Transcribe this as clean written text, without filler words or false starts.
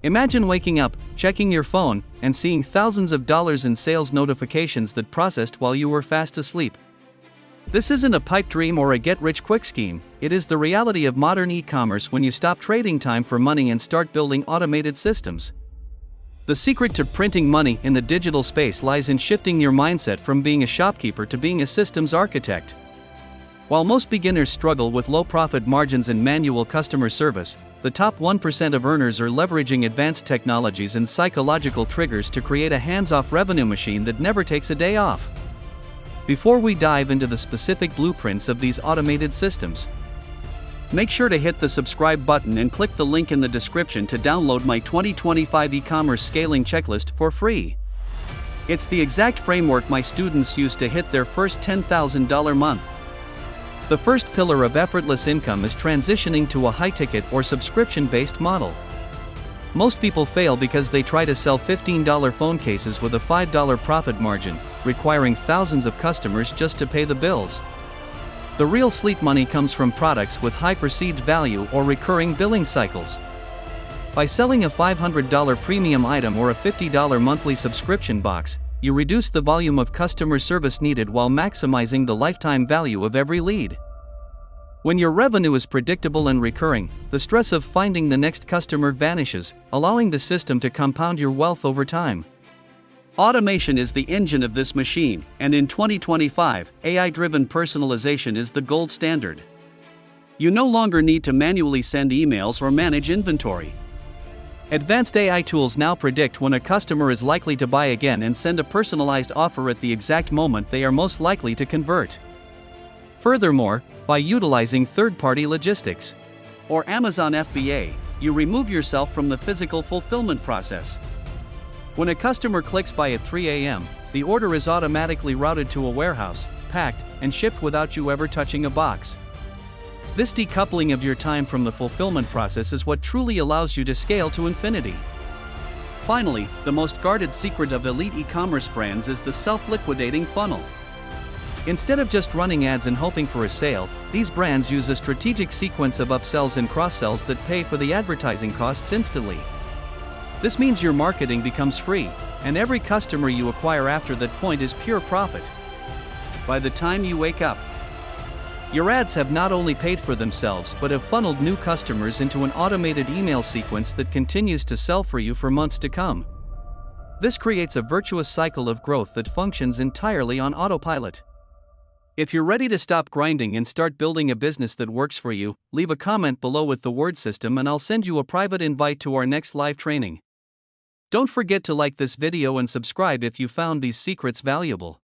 Imagine waking up, checking your phone, and seeing thousands of dollars in sales notifications that processed while you were fast asleep. This isn't a pipe dream or a get-rich-quick scheme, it is the reality of modern e-commerce when you stop trading time for money and start building automated systems. The secret to printing money in the digital space lies in shifting your mindset from being a shopkeeper to being a systems architect. While most beginners struggle with low profit margins and manual customer service, the top 1% of earners are leveraging advanced technologies and psychological triggers to create a hands-off revenue machine that never takes a day off. Before we dive into the specific blueprints of these automated systems, make sure to hit the subscribe button and click the link in the description to download my 2025 e-commerce scaling checklist for free. It's the exact framework my students use to hit their first $10,000 month. The first pillar of effortless income is transitioning to a high-ticket or subscription-based model. Most people fail because they try to sell $15 phone cases with a $5 profit margin, requiring thousands of customers just to pay the bills. The real sleep money comes from products with high perceived value or recurring billing cycles. By selling a $500 premium item or a $50 monthly subscription box, you reduce the volume of customer service needed while maximizing the lifetime value of every lead. When your revenue is predictable and recurring, the stress of finding the next customer vanishes, allowing the system to compound your wealth over time. Automation is the engine of this machine, and in 2025, AI-driven personalization is the gold standard. You no longer need to manually send emails or manage inventory. Advanced AI tools now predict when a customer is likely to buy again and send a personalized offer at the exact moment they are most likely to convert. Furthermore, by utilizing third-party logistics, or Amazon FBA, you remove yourself from the physical fulfillment process. When a customer clicks buy at 3 a.m., the order is automatically routed to a warehouse, packed, and shipped without you ever touching a box. This decoupling of your time from the fulfillment process is what truly allows you to scale to infinity. Finally, the most guarded secret of elite e-commerce brands is the self-liquidating funnel. Instead of just running ads and hoping for a sale, these brands use a strategic sequence of upsells and cross-sells that pay for the advertising costs instantly. This means your marketing becomes free, and every customer you acquire after that point is pure profit. By the time you wake up, your ads have not only paid for themselves but have funneled new customers into an automated email sequence that continues to sell for you for months to come. This creates a virtuous cycle of growth that functions entirely on autopilot. If you're ready to stop grinding and start building a business that works for you, leave a comment below with the word system and I'll send you a private invite to our next live training. Don't forget to like this video and subscribe if you found these secrets valuable.